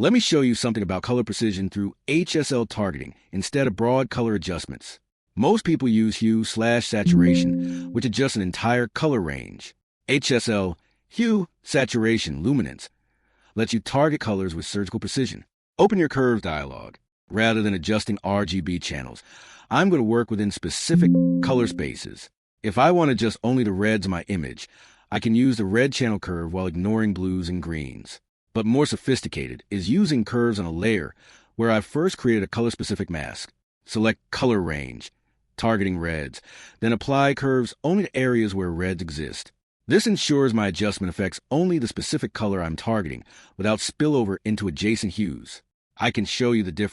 Let me show you something about color precision through HSL targeting instead of broad color adjustments. Most people use hue/saturation, which adjusts an entire color range. HSL, hue, saturation, luminance, lets you target colors with surgical precision. Open your curves dialog. Rather than adjusting RGB channels, I'm going to work within specific color spaces. If I want to adjust only the reds in my image, I can use the red channel curve while ignoring blues and greens. But more sophisticated is using curves on a layer where I've first created a color-specific mask. Select Color Range, targeting reds, then apply curves only to areas where reds exist. This ensures my adjustment affects only the specific color I'm targeting without spillover into adjacent hues. I can show you the difference